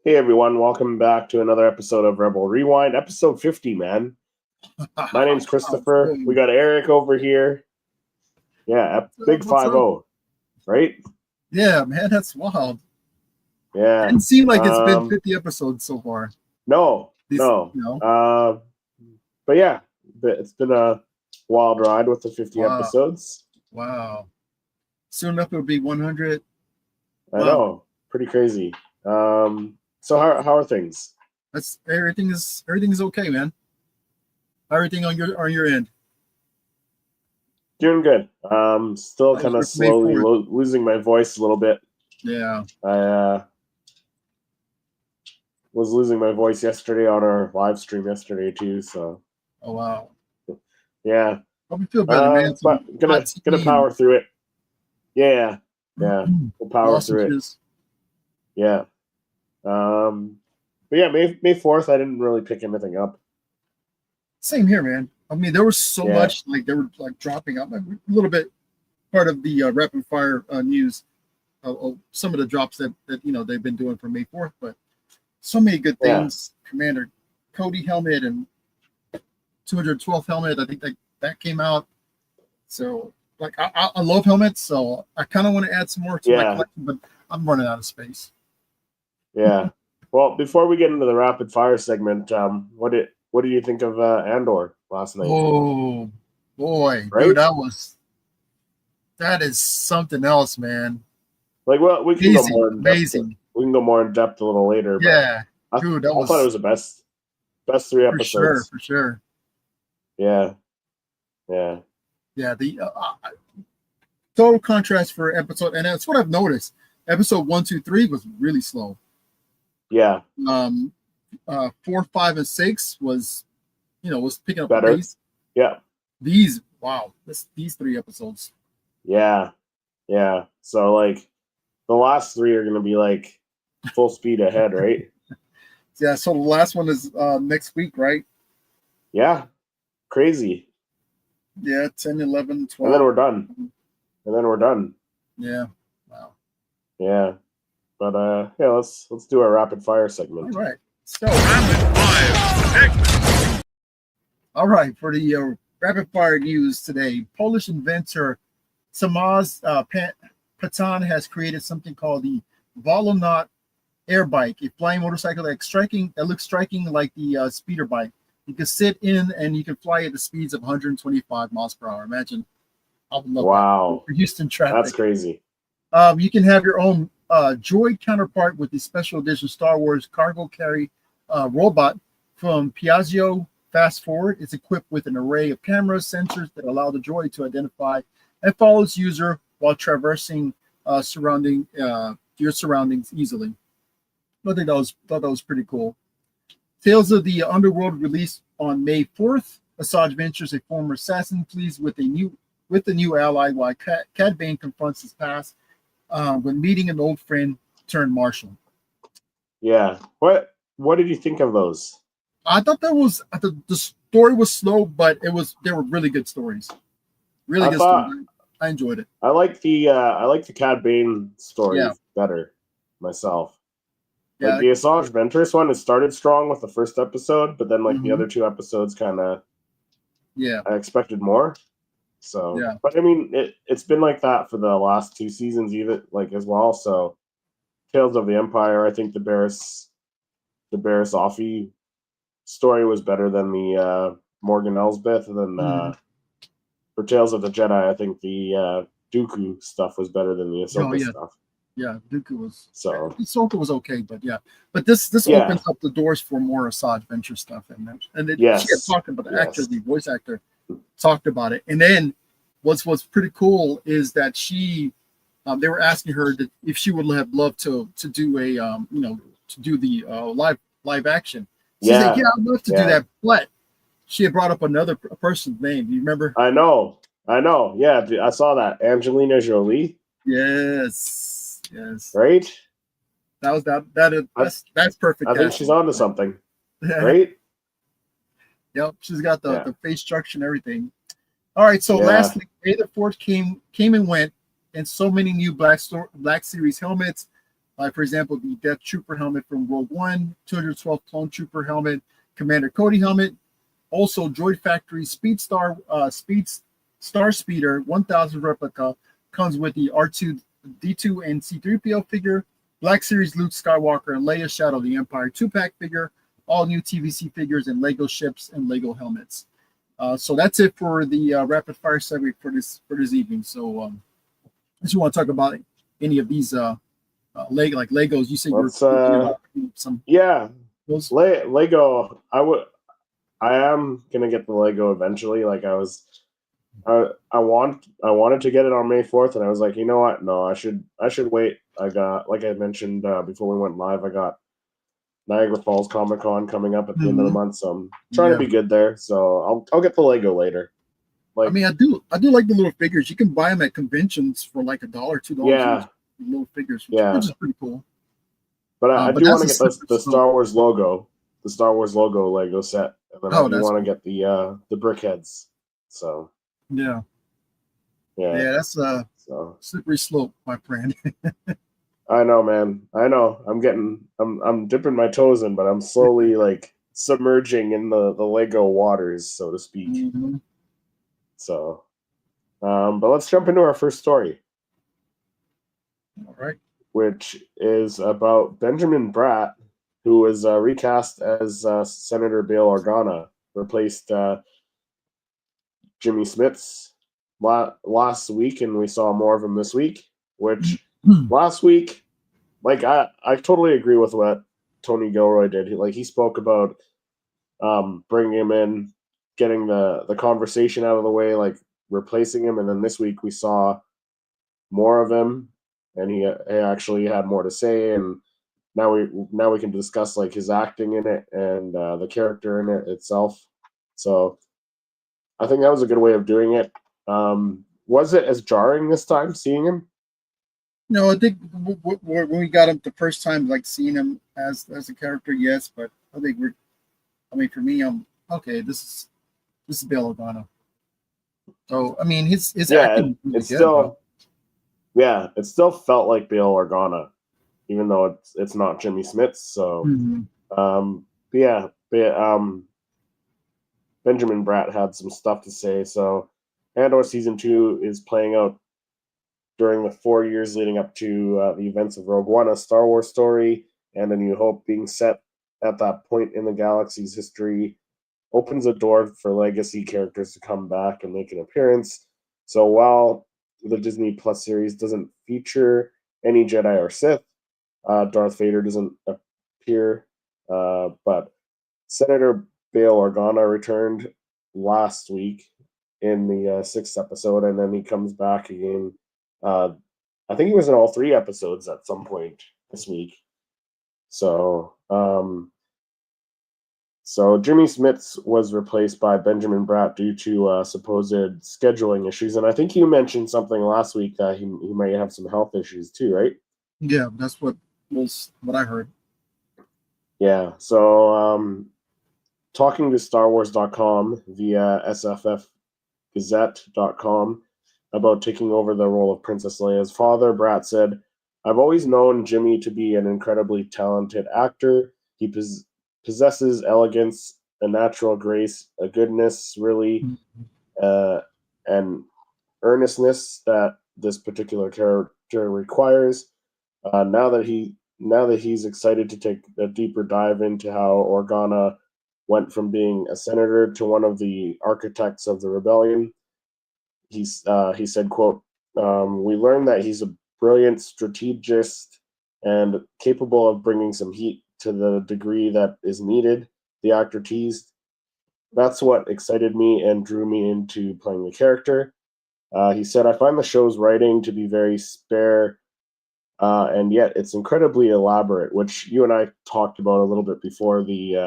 Hey everyone, welcome back to another episode of Rebel Rewind, episode 50, man. My name's Christopher. We got Eric over here. Yeah, big 5-0, right? Yeah, man, that's wild. Yeah. It seems like it's been 50 episodes so far. No. But yeah, it's been a wild ride with the 50 episodes. Wow. Soon enough it'll be 100. I know. Pretty crazy. So how are things? Everything is okay, man. Everything on your end. Doing good. Still kind of slowly losing my voice a little bit. Yeah. I was losing my voice yesterday on our live stream yesterday too. So. Oh wow. Yeah. Hope you feel better, man. But gonna power through it. Yeah. We'll power through it. Yeah. But yeah, May 4th, I didn't really pick anything up. Same here, man. I mean, there was so much, like they were like dropping up a little bit. Part of the rapid fire news, some of the drops that they've been doing for May 4th, but so many good things. Commander Cody helmet and 212th helmet. I think that came out. So like I love helmets, so I kind of want to add some more to my collection, but I'm running out of space. Yeah. Well, before we get into the rapid fire segment, what did you think of Andor last night? Oh boy, right? Dude, that is something else, man. Like, well, we can go more in depth. Amazing. We can go more in depth a little later. Yeah, dude, I thought it was the best 3 episodes. For sure. Yeah. The total contrast for episode, and that's what I've noticed. Episode 1, 2, 3 was really slow. Yeah. 4, 5, and 6 was picking up better. Pace. Yeah. These 3 episodes. Yeah. So like the last 3 are gonna be like full speed ahead, right? Yeah. So the last one is next week, right? Yeah. Crazy. Yeah, 10, 11, 12. And then we're done. Yeah. Wow. Yeah. But let's do our rapid fire segment. All right. So rapid fire segment. All right, for the rapid fire news today, Polish inventor Tomasz Patan has created something called the Volonaut air bike, a flying motorcycle that looks striking like the speeder bike. You can sit in and you can fly at the speeds of 125 miles per hour. Imagine. I would love that for Houston traffic. That's crazy. You can have your own droid counterpart with the special edition Star Wars cargo carry robot from Piaggio Fast Forward. It's equipped with an array of cameras, sensors that allow the droid to identify and follow its user while traversing your surroundings easily. I think thought that was pretty cool. Tales of the Underworld released on May 4th. Asajj ventures a former assassin pleads with a new ally while Cad Bane confronts his past when meeting an old friend turned marshal. Yeah. What did you think of those? I thought the story was slow, but they were really good stories. Really good stories. I enjoyed it. I like the Cad Bane story better myself. Yeah. Like the Asajj Ventress one, it started strong with the first episode, but then the other 2 episodes kind of I expected more. So but I mean it's been like that for the last 2 seasons even as well. So Tales of the Empire, I think the Barriss Offee story was better than the Morgan Elsbeth, and then for Tales of the Jedi, I think the Dooku stuff was better than the Ahsoka stuff. Yeah, Dooku was Ahsoka was okay, but this opens up the doors for more Asajj Ventress stuff, and she had talked about the actor, the voice actor, talked about it, and then what's pretty cool is that she, they were asking her if she would have loved to do a to do the live action. She said, "Yeah, I'd love to do that," but she had brought up another person's name. Do you remember? I know. Yeah, I saw that. Angelina Jolie. Yes. Right. That's perfect. I think she's onto something. Right. Yep. She's got the face structure and everything. All right. So lastly, May the 4th came and went, and so many new Black Series helmets. Like, for example, the Death Trooper helmet from Rogue One, 212th Clone Trooper helmet, Commander Cody helmet. Also, Droid Factory Star Speeder 1000 replica comes with the R2, D2, and C3PO figure, Black Series Luke Skywalker and Leia Shadow of the Empire 2-pack figure, all new TVC figures and Lego ships and Lego helmets. So that's it for the rapid fire segment for this evening. So, if you want to talk about any of these like Legos, you said you're about some. Yeah, Lego. I am gonna get the Lego eventually. Like I wanted to get it on May 4th, and I was like, you know what? No, I should wait. I got, like I mentioned before we went live, I got Niagara Falls Comic Con coming up at the end of the month, so I'm trying to be good there. So I'll get the Lego later. Like, I mean, I do like the little figures. You can buy them at conventions for like $1, $2. Yeah, little figures, which is pretty cool. But I do want to get the Star Wars logo, Lego set, and then I do want to get the brickheads. So yeah, that's a slippery slope, my friend. I know, man. I know. I'm dipping my toes in, but I'm slowly like submerging in the Lego waters, so to speak. Mm-hmm. So, but let's jump into our first story. All right. Which is about Benjamin Bratt, who was recast as Senator Bail Organa, replaced Jimmy Smits last week, and we saw more of him this week. Which last week, like I totally agree with what Tony Gilroy did. He spoke about bringing him in, getting the conversation out of the way, like replacing him, and then this week we saw more of him, and he actually had more to say, and now we can discuss like his acting in it and the character in it itself. So I think that was a good way of doing it. Was it as jarring this time seeing him? No, I think when we got him the first time, like seeing him as a character, yes. But I think for me, I'm okay. This is Bail Organa. So I mean, his acting. It still felt like Bail Organa, even though it's not Jimmy Smits. So, Benjamin Bratt had some stuff to say. So, Andor season 2 is playing out during the 4 years leading up to the events of Rogue One, a Star Wars story, and A New Hope being set at that point in the galaxy's history opens a door for legacy characters to come back and make an appearance. So while the Disney Plus series doesn't feature any Jedi or Sith, Darth Vader doesn't appear, but Senator Bail Organa returned last week in the 6th episode, and then he comes back again. I think he was in all 3 episodes at some point this week. So, Jimmy Smits was replaced by Benjamin Bratt due to supposed scheduling issues, and I think you mentioned something last week that he might have some health issues too, right? Yeah, that's what I heard. Yeah, so talking to StarWars.com via SFFGazette.com about taking over the role of Princess Leia's father, Bratt said, "I've always known Jimmy to be an incredibly talented actor. He possesses elegance, a natural grace, a goodness, really, and earnestness that this particular character requires. Now that he's excited to take a deeper dive into how Organa went from being a senator to one of the architects of the rebellion, he said, quote, we learned that he's a brilliant strategist and capable of bringing some heat to the degree that is needed," the actor teased. "That's what excited me and drew me into playing the character." He said, "I find the show's writing to be very spare, and yet it's incredibly elaborate," which you and I talked about a little bit before we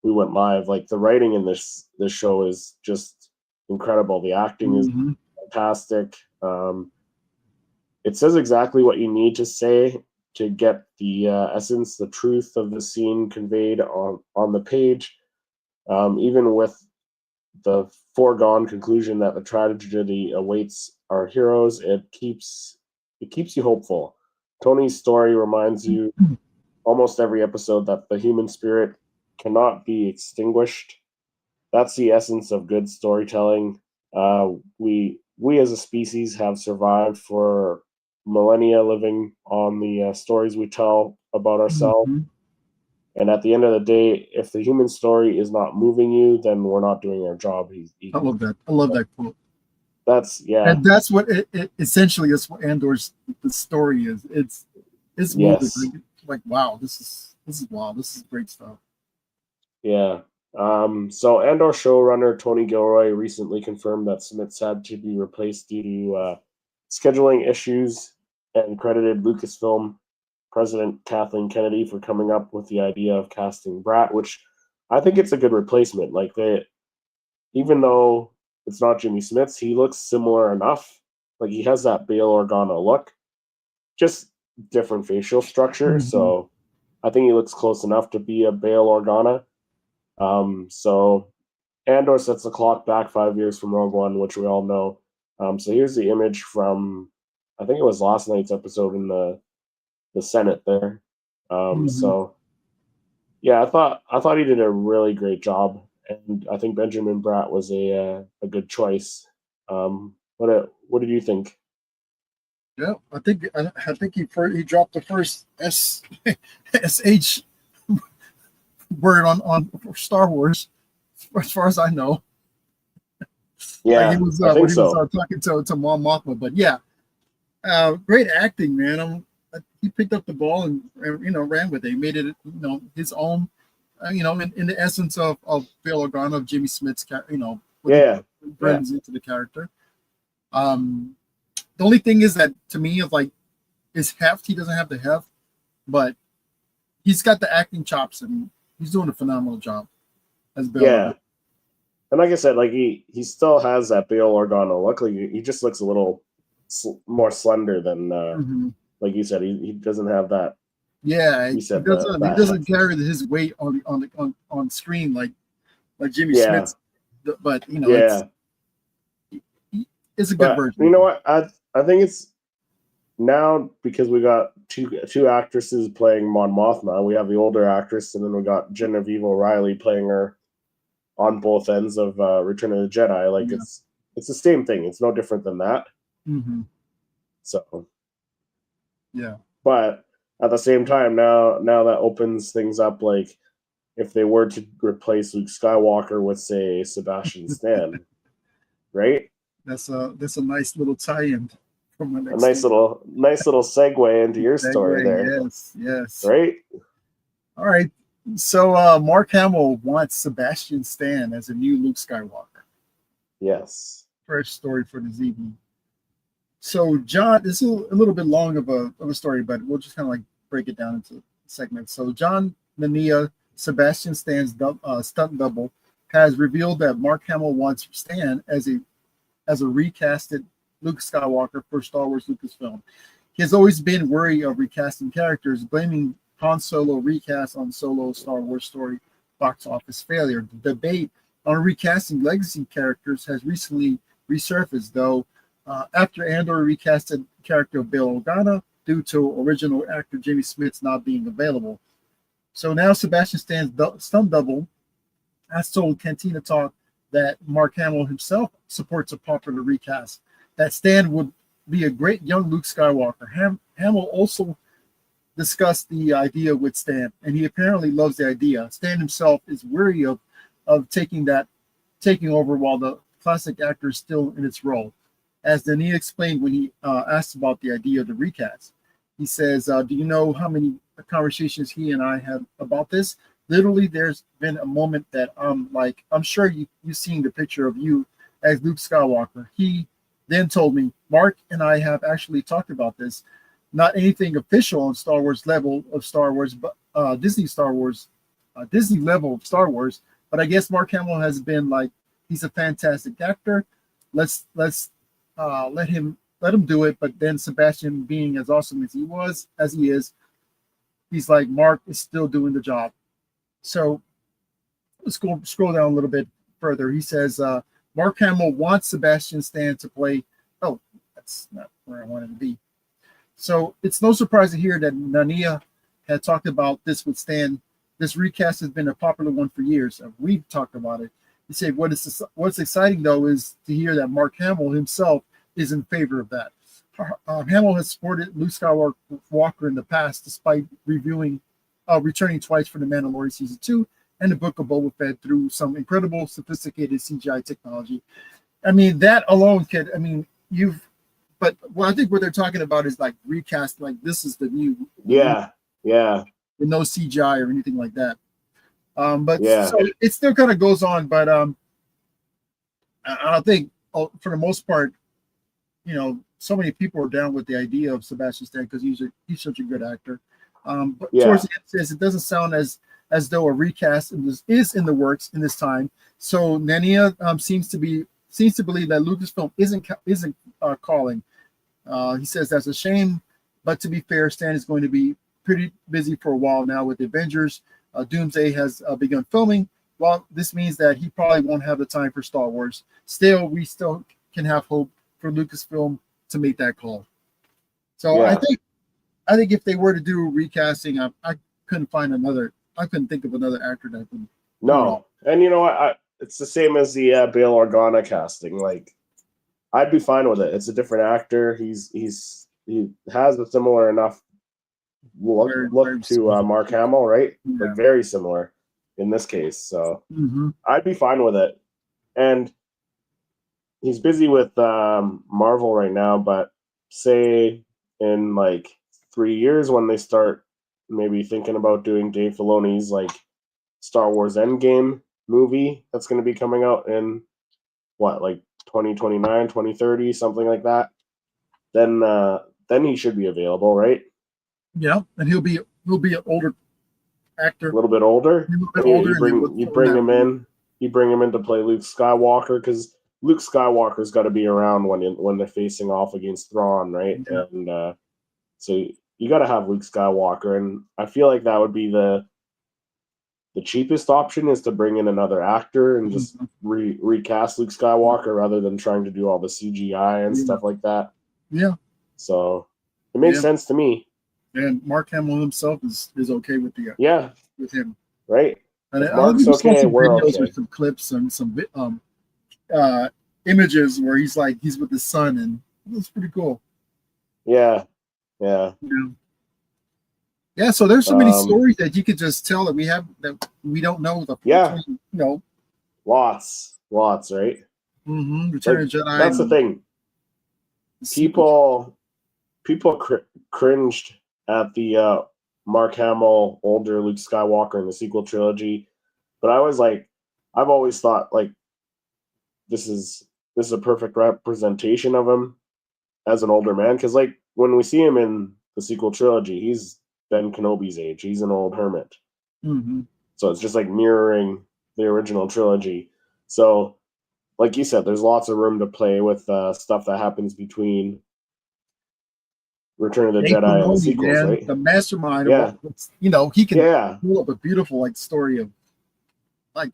went live. Like, the writing in this show is just incredible. The acting is fantastic. It says exactly what you need to say to get the essence, the truth of the scene conveyed on the page, even with the foregone conclusion that the tragedy awaits our heroes. It keeps you hopeful. Tony's story reminds you almost every episode that the human spirit cannot be extinguished. That's the essence of good storytelling. We as a species have survived for millennia living on the stories we tell about ourselves. Mm-hmm. And at the end of the day, if the human story is not moving you, then we're not doing our job. I love that. I love that quote. And that's what it essentially is. What Andor's the story is. It's moving. Like wow, this is wow. This is great stuff. Yeah. So Andor showrunner Tony Gilroy recently confirmed that Smits had to be replaced due to scheduling issues and credited Lucasfilm President Kathleen Kennedy for coming up with the idea of casting Bratt, which I think it's a good replacement. Like even though it's not Jimmy Smits, he looks similar enough. Like he has that Bail Organa look, just different facial structure. Mm-hmm. So I think he looks close enough to be a Bail Organa. So Andor sets the clock back 5 years from Rogue One, which we all know. So here's the image from, I think it was last night's episode in the Senate there. So yeah, I thought he did a really great job, and I think Benjamin Bratt was a good choice. What did you think? Yeah, I think he dropped the first SH word on Star Wars, as far as I know. Yeah, he was when he was talking to Mon Mothma, but yeah, great acting, man. He picked up the ball and ran with it. He made it his own. In the essence of Bail Organa, of Jimmy Smits, brings into the character. The only thing is that to me, of like his heft, he doesn't have the heft, but he's got the acting chops and he's doing a phenomenal job as Bail Organa. And like I said, like he still has that Bail Organa look. Like he just looks a little more slender than like you said. He doesn't have that. Yeah, he doesn't carry his weight on screen like Jimmy Smits. But it's a good version. You know what? I think it's now because we got two actresses playing Mon Mothma. We have the older actress, and then we got Genevieve O'Reilly playing her on both ends of Return of the Jedi. Like it's the same thing. It's no different than that. Mm-hmm. So yeah, but at the same time, now that opens things up. Like if they were to replace Luke Skywalker with, say, Sebastian Stan, right? That's a nice little tie-in from my next. Nice little segue into your story there. Yes. Right. All right. So Mark Hamill wants Sebastian Stan as a new Luke Skywalker. Yes. Fresh story for this evening. So John, this is a little bit long of a story, but we'll just kind of like break it down into segments. So John Mania, Sebastian Stan's stunt double, has revealed that Mark Hamill wants Stan as a recasted Luke Skywalker for Star Wars Lucasfilm. He has always been wary of recasting characters, blaming Han Solo recast on Solo Star Wars story box office failure. The debate on recasting legacy characters has recently resurfaced, though, after Andor recasted character of Bail Organa due to original actor Jimmy Smits not being available. So now Sebastian Stan's stunt double has told Cantina Talk that Mark Hamill himself supports a popular recast, that Stan would be a great young Luke Skywalker. Hamill also discussed the idea with Stan, and he apparently loves the idea. Stan himself is weary of taking over while the classic actor is still in its role. As Denis explained when he asked about the idea of the recast, he says, do you know how many conversations he and I had about this? Literally, there's been a moment that I'm sure you've seen the picture of you as Luke Skywalker. He then told me, Mark and I have actually talked about this. Not anything official on Star Wars level of Star Wars, but Disney level of Star Wars. But I guess Mark Hamill has been like, he's a fantastic actor. Let's let him do it. But then Sebastian, being as awesome as he is, he's like, Mark is still doing the job. So let's scroll down a little bit further. He says, Mark Hamill wants Sebastian Stan to play. Oh, that's not where I wanted to be. So it's no surprise to hear that Nania had talked about this with Stan. This recast has been a popular one for years. We've talked about it. He said, what's exciting, though, is to hear that Mark Hamill himself is in favor of that. Hamill has supported Luke Skywalker in the past, despite returning twice for The Mandalorian Season 2 and the Book of Boba Fett through some incredible, sophisticated CGI technology. I mean, that alone could, I mean, but I think what they're talking about is like recast, like this is the new. Yeah. With no CGI or anything like that. But yeah. So it still kind of goes on, but I think for the most part, so many people are down with the idea of Sebastian Stan because he's such a good actor. But towards the end, it doesn't sound as though a recast is in the works in this time. So Nania seems to believe that Lucasfilm isn't calling. He says that's a shame, but to be fair, Stan is going to be pretty busy for a while now with the Avengers. Doomsday has begun filming. Well, this means that he probably won't have the time for Star Wars. Still, we still can have hope for Lucasfilm to make that call. So I think if they were to do recasting, I couldn't think of another actor that would. No, and you know what? It's the same as the Bail Organa casting. Like, I'd be fine with it. It's a different actor. He has a similar enough look to Mark Hamill, right? Yeah. Like very similar in this case. So I'd be fine with it. And he's busy with Marvel right now, but say in like 3 years when they start maybe thinking about doing Dave Filoni's like Star Wars Endgame movie that's going to be coming out in like 2029, 2030, something like that, then he should be available, right? Yeah, and he'll be an older actor. A little bit older. You bring him in. You bring him in to play Luke Skywalker because Luke Skywalker's got to be around when they're facing off against Thrawn, right? Yeah. And so you got to have Luke Skywalker, and I feel like that would be the cheapest option is to bring in another actor and just recast Luke Skywalker rather than trying to do all the CGI and stuff like that. Yeah. So it makes sense to me. And Mark Hamill himself is okay with with him, right? And Mark's okay. We're okay. With some clips and some images where he's with his son, and it's pretty cool. Yeah. Yeah. So there's so many stories that you could just tell that we don't know Lots, right? Return of Jedi. That's the thing. People cringed at the Mark Hamill older Luke Skywalker in the sequel trilogy, but I've always thought like this is a perfect representation of him as an older man, because like when we see him in the sequel trilogy, he's Ben Kenobi's age. He's an old hermit. So it's just like mirroring the original trilogy. So like you said, there's lots of room to play with stuff that happens between Return of the Jedi and the sequels, right? The mastermind. Yeah. He can pull up a beautiful story of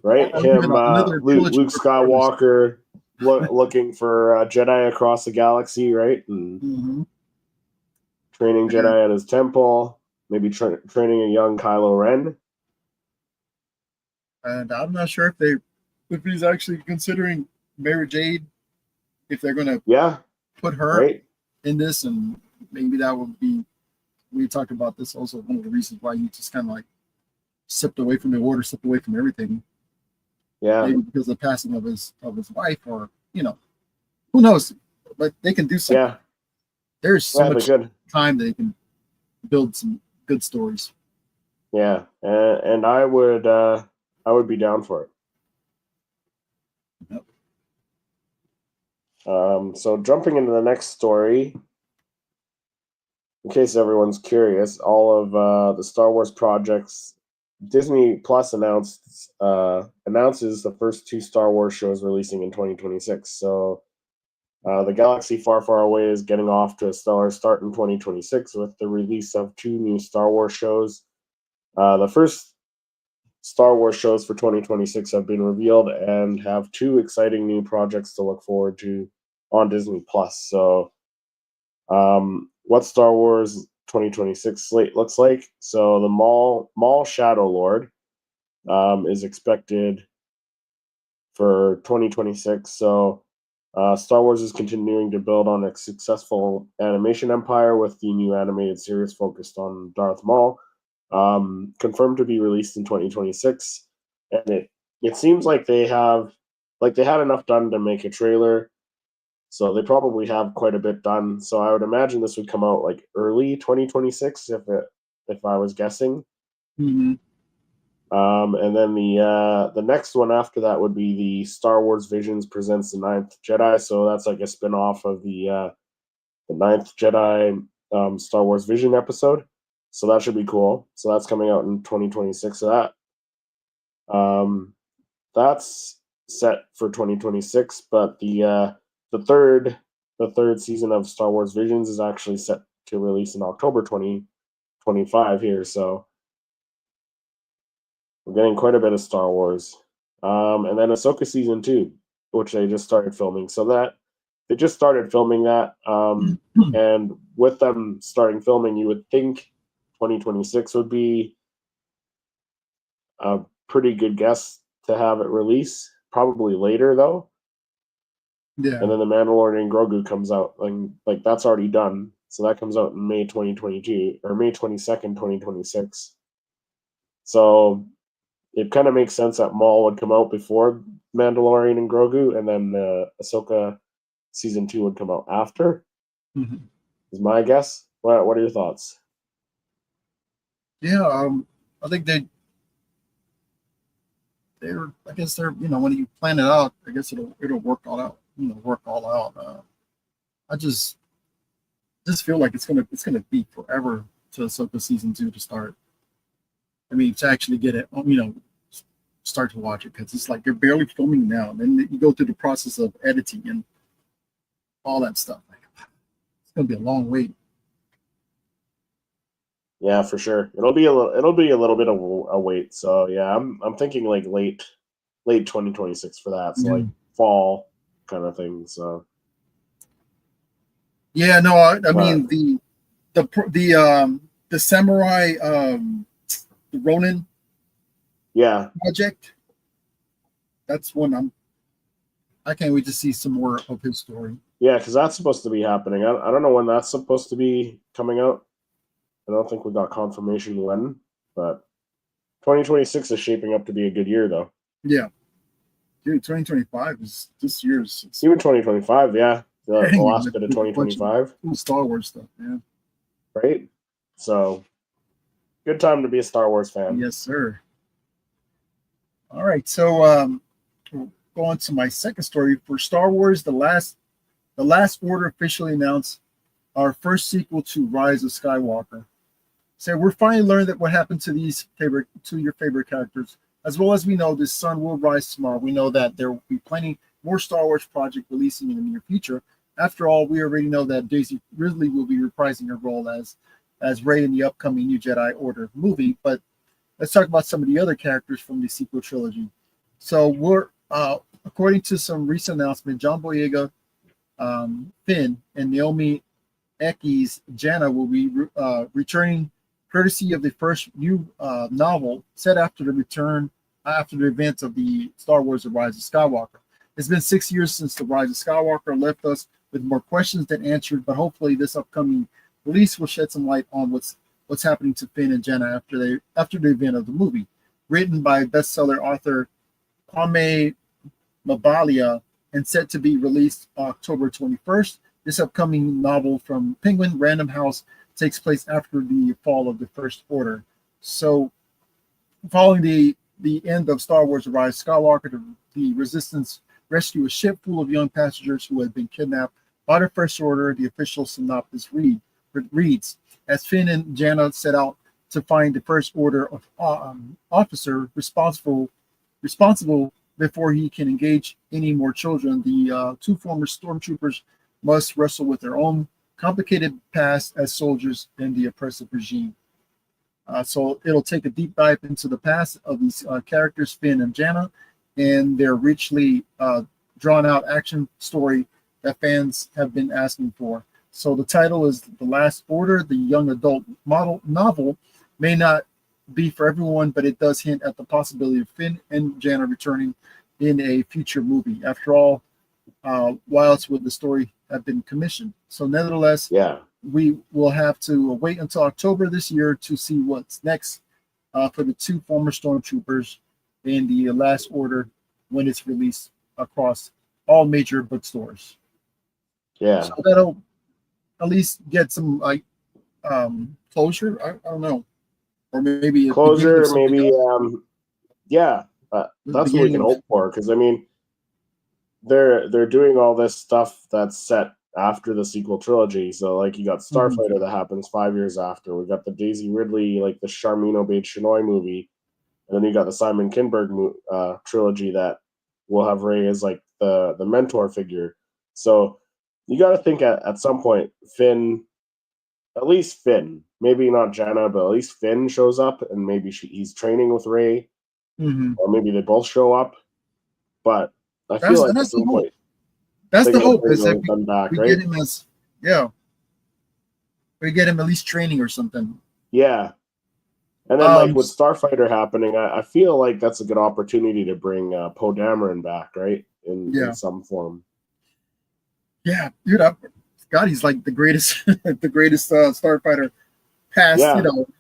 right. Him, Luke Skywalker looking for Jedi across the galaxy, right? And training Jedi at his temple, maybe training a young Kylo Ren. And I'm not sure if he's actually considering Mary Jade, if they're going to put her in this, and maybe that would be. We talked about this also. One of the reasons why he just kind of stepped away from the order, stepped away from everything. Yeah, maybe because of the passing of his wife, or who knows? But they can do something. Yeah, there's so much time that they can build some good stories. Yeah, and I would be down for it. Yep. So jumping into the next story, in case everyone's curious, all of the Star Wars projects, Disney Plus announces the first 2 Star Wars shows releasing in 2026. So the Galaxy Far, Far Away is getting off to a stellar start in 2026 with the release of 2 new Star Wars shows. The first Star Wars shows for 2026 have been revealed and have 2 exciting new projects to look forward to on Disney Plus. So what Star Wars 2026 slate looks like. So the Maul Shadow Lord is expected for 2026. So Star Wars is continuing to build on its successful animation empire with the new animated series focused on Darth Maul, confirmed to be released in 2026. And it seems like they had enough done to make a trailer, so they probably have quite a bit done. So I would imagine this would come out like early 2026 if I was guessing. Mm-hmm. And then the next one after that would be the Star Wars Visions Presents the Ninth Jedi. So that's like a spin-off of the Ninth Jedi Star Wars Vision episode. So that should be cool. So that's coming out in 2026. So that's set for 2026. But the third season of Star Wars Visions is actually set to release in October 2025 here. So we're getting quite a bit of Star Wars. And then Ahsoka season 2, which they just started filming. So that they just started filming that. And with them starting filming, you would think 2026 would be a pretty good guess to have it release. Probably later though. Yeah. And then the Mandalorian Grogu comes out, like that's already done. So that comes out in May 2022 or May 22nd, 2026. So it kind of makes sense that Maul would come out before Mandalorian and Grogu, and then Ahsoka season 2 would come out after. Mm-hmm. Is my guess. What are your thoughts? Yeah, I think they're. I guess they're. When you plan it out, I guess it'll work all out. Work all out. I just feel like it's gonna be forever to Ahsoka season 2 to start. I mean, to actually get it, start to watch it, because it's like you're barely filming now, and then you go through the process of editing and all that stuff. It's gonna be a long wait. Yeah, for sure. It'll be a little bit of a wait. So yeah, I'm thinking like late 2026 for that. So like fall kind of thing. So yeah, no, I mean the samurai the Ronin project. That's one I can't wait to see some more of his story. Yeah, because that's supposed to be happening. I don't know when that's supposed to be coming out. I don't think we got confirmation when, but 2026 is shaping up to be a good year, though. Yeah. Dude, 2025 is this year's. Even 2025, yeah. The last bit of 2025. Cool Star Wars stuff, yeah. Right? So, good time to be a Star Wars fan. Yes, sir. All right, so we'll go on to my second story. For Star Wars, The Last Order officially announced our first sequel to Rise of Skywalker. So we're finally learning that what happened to your favorite characters, as well as we know the sun will rise tomorrow. We know that there will be plenty more Star Wars project releasing in the near future. After all, we already know that Daisy Ridley will be reprising her role as Rey in the upcoming New Jedi Order movie. But let's talk about some of the other characters from the sequel trilogy. So we're according to some recent announcement, John Boyega, Finn, and Naomi Eckes Jannah will be returning, courtesy of the first new novel set after the events of the Star Wars: The Rise of Skywalker. It's been 6 years since The Rise of Skywalker left us with more questions than answered, but hopefully this upcoming release will shed some light on what's happening to Finn and Jannah after the event of the movie. Written by bestseller author Kwame Mabalia and set to be released October 21st, this upcoming novel from Penguin Random House takes place after the fall of the First Order. So, following the end of Star Wars: The Rise of Skywalker, the Resistance rescue a ship full of young passengers who had been kidnapped by the First Order. The official synopsis reads, as Finn and Jannah set out to find the First Order officer responsible before he can engage any more children, the two former stormtroopers must wrestle with their own complicated past as soldiers in the oppressive regime. So it'll take a deep dive into the past of these characters, Finn and Jannah, and their richly drawn out action story that fans have been asking for. So the title is The Last Order. The young adult novel may not be for everyone, but it does hint at the possibility of Finn and Janna returning in a future movie. After all, whilst with the story have been commissioned. So nevertheless, we will have to wait until October this year to see what's next for the two former stormtroopers in the Last Order when it's released across all major bookstores. Yeah. So that'll at least get some closure. I don't know. Or maybe closure, maybe that's what we can hope for, because I mean they're doing all this stuff that's set after the sequel trilogy. So like you got Starfighter that happens 5 years after. We got the Daisy Ridley, like the Charmin Obaid Chinoy movie, and then you got the Simon Kinberg trilogy that will have Rey as like the mentor figure. So you got to think at some point Finn, at least Finn, maybe not Janna, but at least Finn shows up, and maybe he's training with Rey, or maybe they both show up. But I feel like at some point, that's the hope, is that we right? get him as we get him at least training or something. Yeah, and then like with Starfighter happening, I feel like that's a good opportunity to bring Poe Dameron back, right? In some form. Yeah, dude, God, he's like the greatest, the greatest Starfighter past,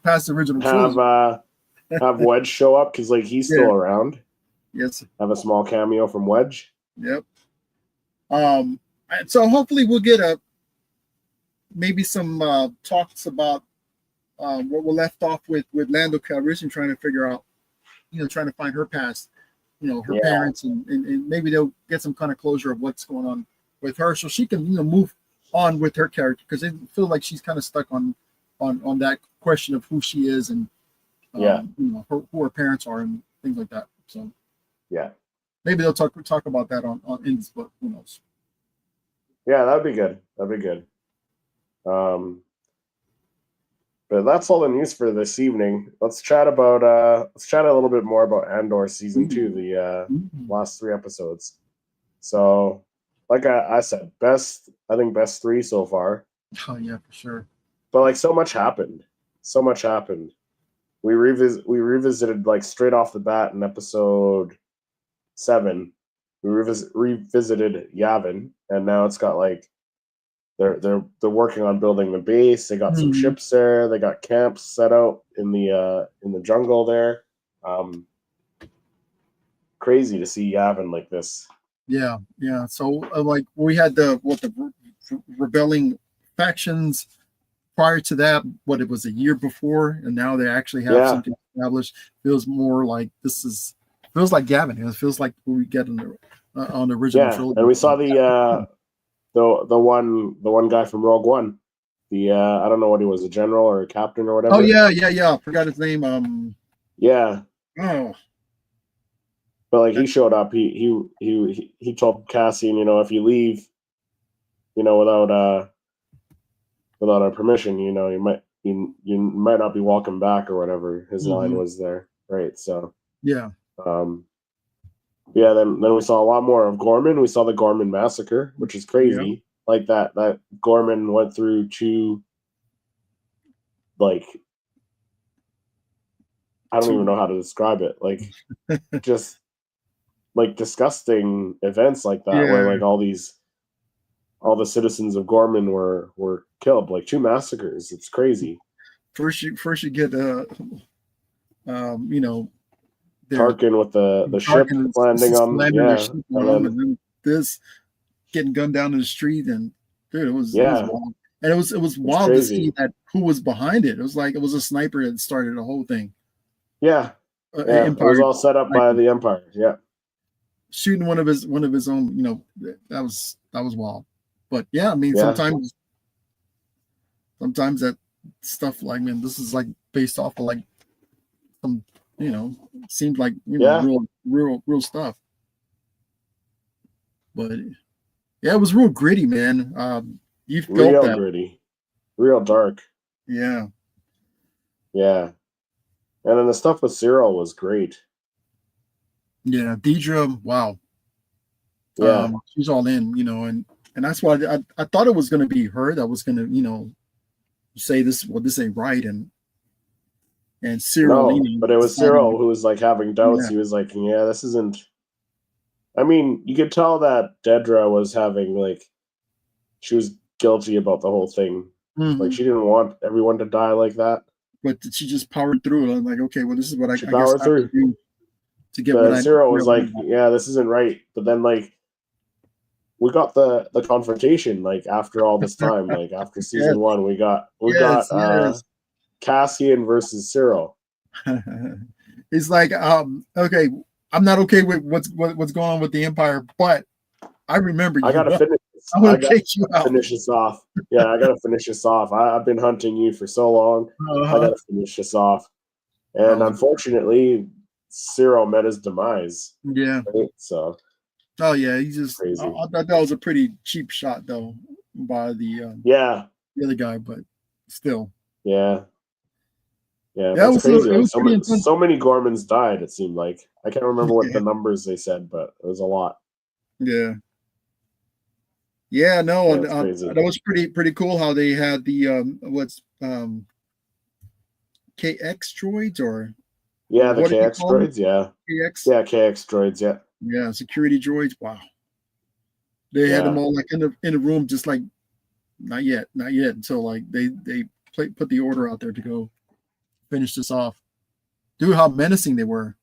past the original trilogy. Have Wedge show up, because like he's still around. Yes. Have a small cameo from Wedge. Yep. So hopefully we'll get maybe some talks about what we're left off with Lando Calrissian, trying to figure out, trying to find her past, her parents, and maybe they'll get some kind of closure of what's going on with her, so she can move on with her character, because they feel like she's kind of stuck on that question of who she is, and who her parents are and things like that. So maybe they'll talk about that on in this book. Who knows? Yeah, that'd be good. But that's all the news for this evening. Let's chat a little bit more about Andor season 2, the last 3 episodes. So, like I said, best 3 so far. Oh yeah, for sure. But like so much happened. We revisited like straight off the bat in episode 7. We revisited Yavin, and now it's got like they're working on building the base. They got some ships there. They got camps set out in the jungle there. Crazy to see Yavin like this. Yeah. So like we had the rebelling factions prior to that. What, it was a year before, and now they actually have something established. Feels more like feels like Gavin. It feels like we get on the original trilogy. And we saw the one guy from Rogue One. I don't know what he was, a general or a captain or whatever. Oh yeah. Forgot his name. Yeah. Oh. But like he showed up. He told Cassian, if you leave, without our permission, you might not be welcome back or whatever. His line was there, right? So then we saw a lot more of Gorman. We saw the Gorman massacre, which is crazy. Yeah. Like that Gorman went through 2, like, I don't even know how to describe it. Like, just like disgusting events like that, where like all the citizens of Gorman were killed, like 2 massacres. It's crazy. First you get Tarkin with the ship landing on, and then this getting gunned down in the street, and dude, it was wild. And it was wild to see that who was behind it. It was like it was a sniper that started the whole thing. Yeah, it was all set up by the Empire. Yeah, shooting one of his own. That was wild. But yeah, I mean, sometimes that stuff, like, man, this is like based off of like some, seemed like real stuff. But yeah, it was real gritty, man. You felt real that. Gritty, real dark. Yeah. And then the stuff with Cyril was great. Yeah, Deidre, wow. Yeah, she's all in, and And that's why I thought it was going to be her that was going to, say this. Well, this ain't right, and Cyril. No, but it was Cyril who was like having doubts. Yeah. He was like, "Yeah, this isn't." I mean, you could tell that Dedra was having she was guilty about the whole thing. Mm-hmm. Like she didn't want everyone to die like that. But she just powered through it. I'm like, okay, well, this is what I guess I have to do to get what I. Cyril was like, "Yeah, this isn't right." But then we got the confrontation after all this time, after season 1, we got Cassian versus Cyril. He's like, okay, I'm not okay with what's going on with the Empire, but I remember you. I gotta finish. I'm gonna take you out. Finish this off. Yeah, I gotta finish this off. I've been hunting you for so long. I gotta finish this off. And unfortunately, Cyril met his demise. Yeah. Right? So. Oh yeah, he just. Crazy. I thought that was a pretty cheap shot though by the the other guy, but still. Yeah. Yeah, that's crazy. So many Gormans died. It seemed like I can't remember what the numbers they said, but it was a lot. Yeah. Yeah, no, that was pretty cool how they had the KX droids or the KX droids, KX droids, yeah, security droids. Wow, they had them all in the room, just like not yet until they put the order out there to go finish this off. Dude, how menacing they were.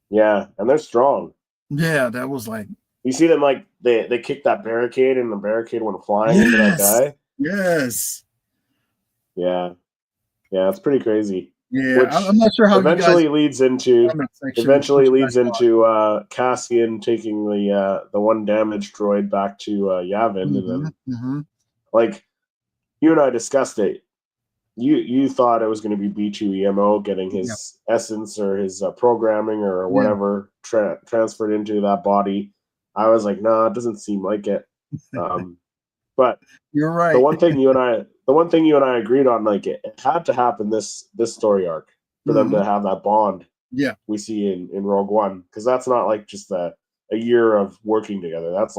Yeah, and they're strong. Yeah, that was like. You see them they kicked that barricade and the barricade went flying into that guy. Yes. Yeah. Yeah, it's pretty crazy. Yeah, I'm not sure how eventually leads into Cassian taking the one damaged droid back to Yavin, and then you and I discussed it. You thought it was going to be B2 EMO getting his essence or his programming or whatever transferred into that body. I was like, no, it doesn't seem like it. But you're right. The one thing you and I agreed on, it had to happen this story arc for them to have that bond. Yeah, we see in Rogue One, because that's not just a year of working together. That's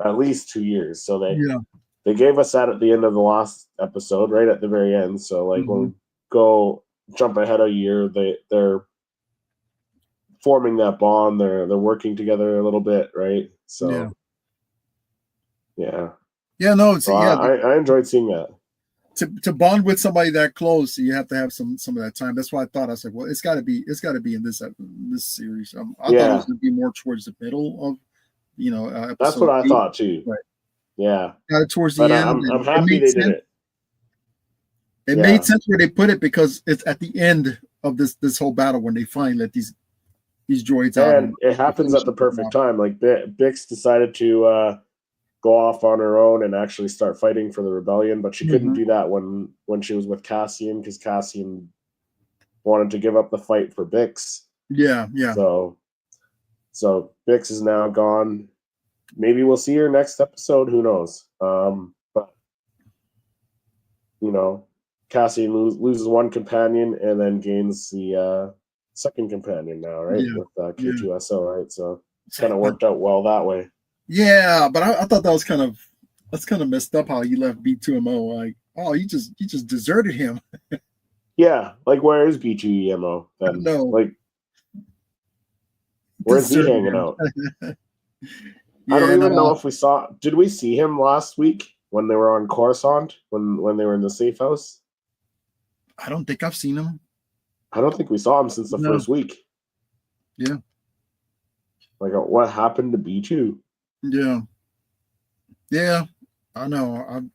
at least 2 years. So they gave us that at the end of the last episode, right at the very end. So when we go jump ahead a year, they're forming that bond. They're working together a little bit, right? So yeah. No, I enjoyed seeing that. To bond with somebody that close, you have to have some of that time. That's why I thought, I was like, well, it's got to be in this series. I thought it was going to be more towards the middle of episode. That's what I thought too. Right. Yeah. Got it towards the end. I'm happy they did it. It made sense where they put it, because it's at the end of this whole battle when they finally let these droids out. And it happens at the perfect time. Bix decided to go off on her own and actually start fighting for the rebellion, but she couldn't do that when she was with Cassian, because Cassian wanted to give up the fight for Bix. Yeah. So Bix is now gone. Maybe we'll see her next episode. Who knows? But Cassian loses one companion and then gains the second companion now, right? With K2SO, right? So it's kind of worked out well that way. Yeah, but I thought that's kind of messed up how you left B2MO. You just deserted him. Yeah, where is B2EMO then? No, where's he hanging out? I don't even know if we saw. Did we see him last week when they were on Coruscant? When they were in the safe house? I don't think I've seen him. I don't think we saw him since the first week. Yeah. What happened to B2? Yeah, I know.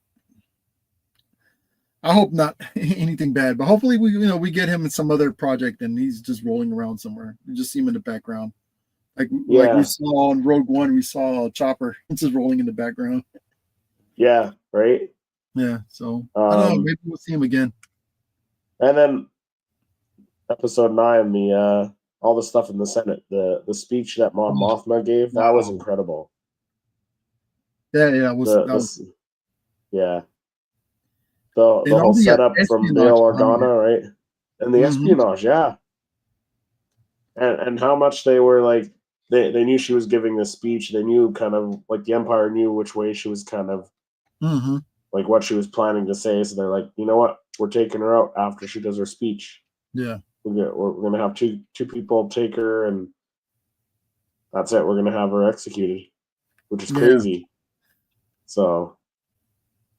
I hope not anything bad, but hopefully we get him in some other project and he's just rolling around somewhere. You just see him in the background, like we saw on Rogue One. We saw Chopper just rolling in the background. Yeah, right. Yeah, so I don't know. Maybe we'll see him again. And then episode 9, all the stuff in the Senate, the speech that Mon Mothma gave, that was incredible. Yeah, The whole setup from Bail Organa, right? And the espionage, and how much they were they knew she was giving this speech. They knew kind of like the Empire knew which way she was kind of like what she was planning to say. So they're like, you know what, we're taking her out after she does her speech. Yeah, we're gonna have two people take her, and that's it. We're gonna have her executed, which is crazy. So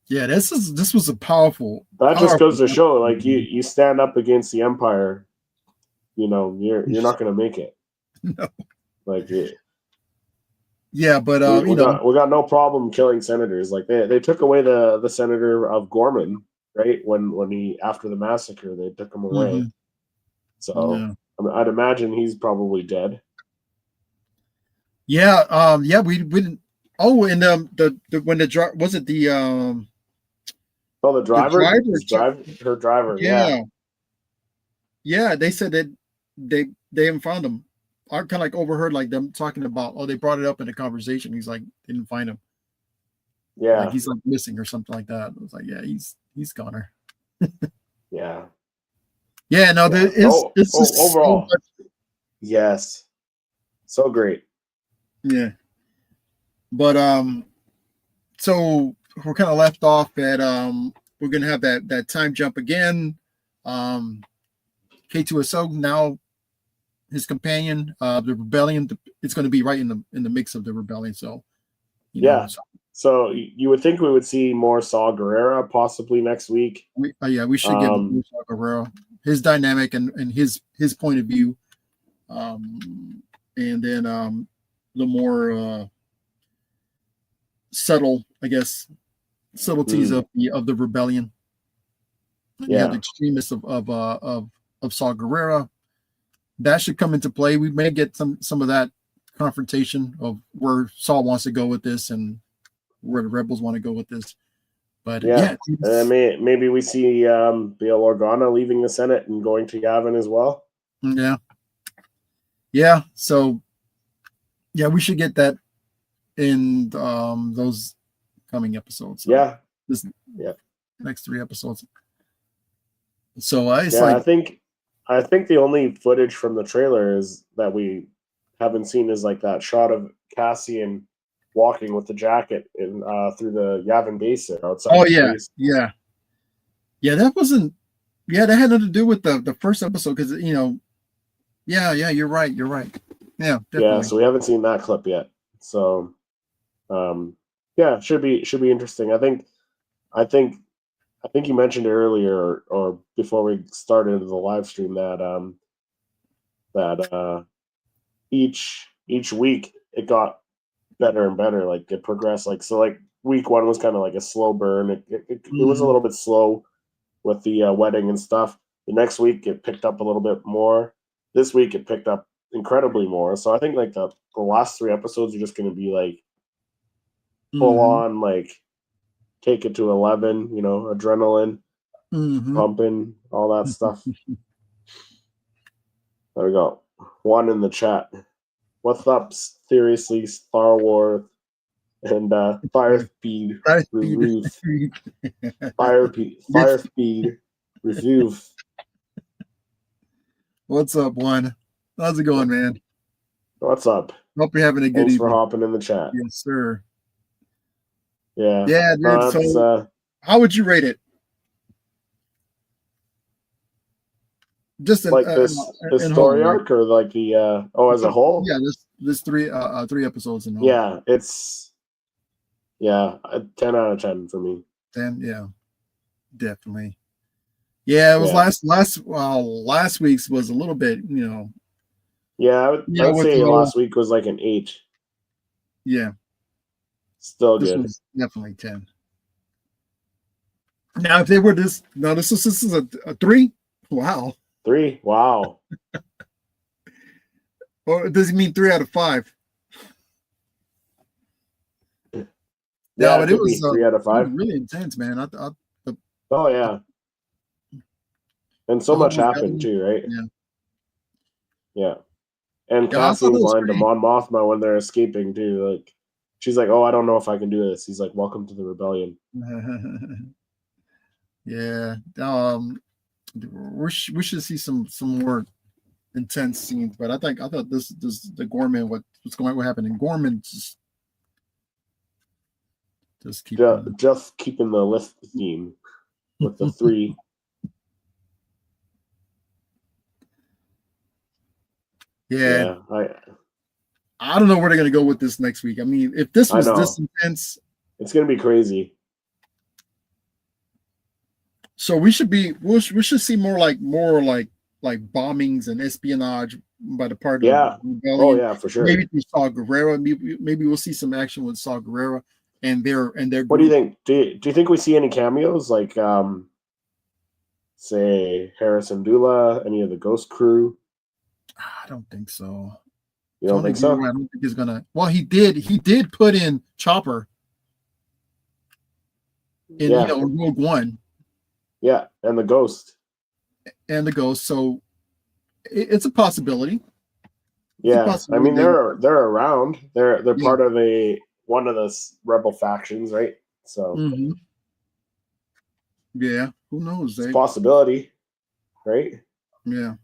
yeah, this was a powerful. That just goes to show, like you stand up against the Empire, you know, you're not gonna make it. No. Like it. Yeah, but we got no problem killing senators. Like they took away the senator of Gorman, right? When he after the massacre, they took him away. So I'd imagine he's probably dead. Yeah, we didn't. Oh, and the when the was it the the driver, her driver, yeah. They said that they haven't found him. I kind of like overheard like them talking about, they brought it up in a conversation. He's like, didn't find him. Yeah, like he's like missing or something like that. I was like, yeah, he's goner. Yeah. Yeah, no, it's overall. Yes. So great. Yeah. But so we're kind of left off at we're gonna have that time jump again. K2SO now his companion, the rebellion, it's gonna be right in the mix of the rebellion. So so you would think we would see more Saw Gerrera possibly next week. We should get more Saw Gerrera, his dynamic and his point of view. And then the more subtle, I guess, subtleties of the rebellion. You have the extremists of Saw Gerrera. That should come into play. We may get some of that confrontation of where Saul wants to go with this and where the rebels want to go with this. But maybe we see Bail Organa leaving the Senate and going to Yavin as well. Yeah. So we should get that in those coming episodes. Next 3 episodes. So I think the only footage from the trailer is that we haven't seen is like that shot of Cassian walking with the jacket in through the Yavin base outside. Oh yeah. That wasn't. Yeah, that had nothing to do with the first episode because Yeah, you're right. Yeah, definitely. Yeah, so we haven't seen that clip yet. So, should be interesting. I think you mentioned it earlier or before we started the live stream that each week it got better and better. Like it progressed. Like week 1 was kind of like a slow burn. It was a little bit slow with the wedding and stuff. The next week it picked up a little bit more. This week it picked up incredibly more. So I think like the last 3 episodes are just going to be like full on, like take it to 11, adrenaline pumping, all that stuff. There we go. One in the chat. What's up? Seriously, Star Wars and Fire Speed Review. Fire Speed Review. What's up, Juan? How's it going, man? What's up? Hope you're having a good evening. Thanks for hopping in the chat. Yes, sir. Yeah. Yeah, dude. So how would you rate it? Just like this story arc, or like the as a whole? Yeah, this 3 episodes in all. Yeah, it's a 10 out of 10 for me. 10, yeah, definitely. Yeah, it was last week's was a little bit, Yeah, I would say last week was like an 8. Yeah. Still this good. Was definitely 10. Now, if they were this is a 3. Wow. 3. Wow. Or does it mean 3 out of 5? Yeah, but it was 3 out of 5. Really intense, man. Oh yeah. And so much happened too, right? Yeah. And Cassian's line to Mon Mothma when they're escaping too, like she's like, "Oh, I don't know if I can do this." He's like, "Welcome to the rebellion." Yeah. We should see some more intense scenes. But I thought this the Gorman what happened in Gorman just keeping the list theme with the 3. Yeah. I don't know where they're gonna go with this next week. I mean, if this was this intense, it's gonna be crazy. So we should see more like bombings and espionage by the part of the rebellion. Oh yeah, for sure. Maybe through Saw Gerrera. Maybe we'll see some action with Saw Gerrera and their group. What do you think? Do you think we see any cameos like say Harrison Dula, any of the Ghost crew? I don't think so. You don't think so? I don't think he's gonna. Well, he did put in Chopper in Rogue One. Yeah, and the Ghost. So it's a possibility. I mean they're around. They're part of one of the rebel factions, right? So yeah, who knows? It's a possibility, right? Yeah.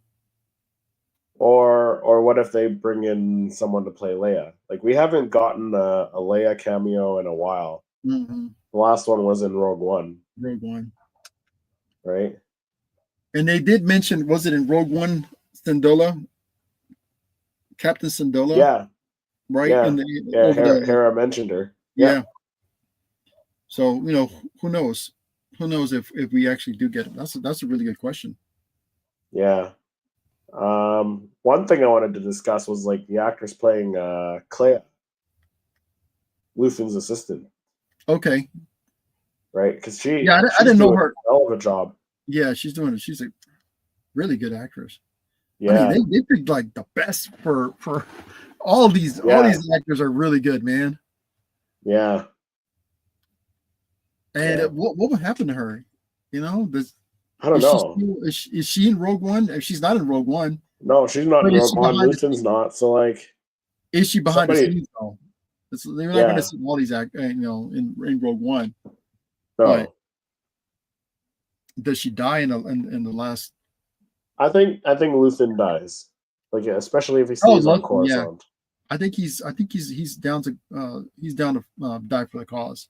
Or what if they bring in someone to play Leia? Like we haven't gotten a Leia cameo in a while. The last one was in Rogue One. Right? And they did mention, was it in Rogue One, Syndulla? Captain Syndulla? Yeah. Right? Yeah, Hera mentioned her. Yeah. So, who knows? Who knows if we actually do get him? That's a really good question. Yeah. One thing I wanted to discuss was like the actress playing Clea, Luthen's assistant. Okay. Right? Because I didn't know her. Hell of a job. Yeah, she's a really good actress. Yeah. I mean, they picked like the best for all these actors are really good, man. Yeah. And what would happen to her? I don't know. Is she in Rogue One? If she's not in Rogue One. No, she's not in Rogue One. Luthen's not. So like, is she behind the scenes though? They're not going to see all these in Rogue One. No. But does she die in the last? I think Luthen dies. Like especially if he stays on Coruscant. Yeah. I think he's down to die for the cause.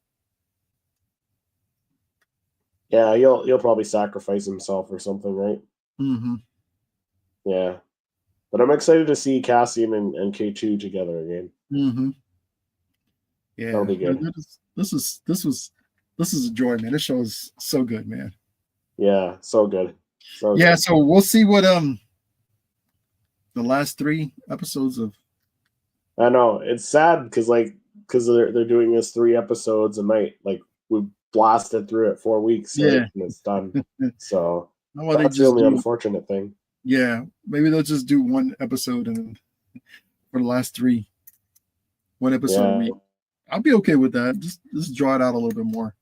Yeah, he'll probably sacrifice himself or something, right? Mm-hmm. Yeah, but I'm excited to see Cassian and K2 together again. Mm-hmm. Yeah, that'll be good. This is a joy, man. This show is so good, man. Yeah, so good. So we'll see what the last 3 episodes of. I know it's sad because they're doing this 3 episodes a night. Like we blasted through it 4 weeks, right? And it's done. So that's the only unfortunate thing. Yeah, maybe they'll just do 1 episode and for the last 3, 1 episode a week. I'll be okay with that. Just draw it out a little bit more.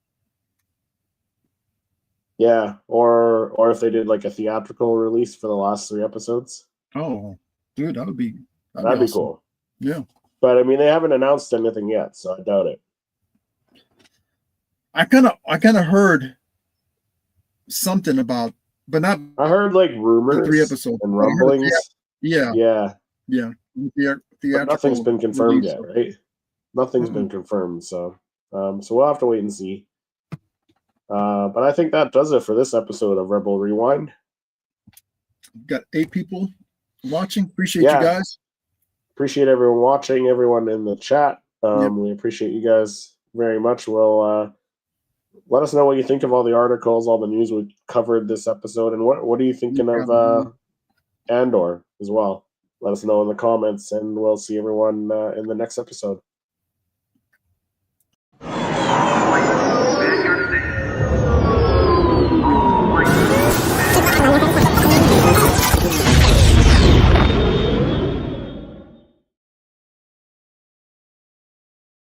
Yeah, or if they did like a theatrical release for the last 3 episodes. Oh, dude, that'd be awesome. Cool. Yeah, but I mean, they haven't announced anything yet, so I doubt it. I kind of heard something about, but not. I heard like rumors, 3 episodes and rumblings. Yeah. But nothing's been confirmed yet, right? Nothing's been confirmed, so we'll have to wait and see. But I think that does it for this episode of Rebel Rewind. Got 8 people watching. Appreciate you guys. Appreciate everyone watching, everyone in the chat. We appreciate you guys very much. We'll let us know what you think of all the articles, all the news we covered this episode, and what are you thinking of Andor as well? Let us know in the comments, and we'll see everyone in the next episode.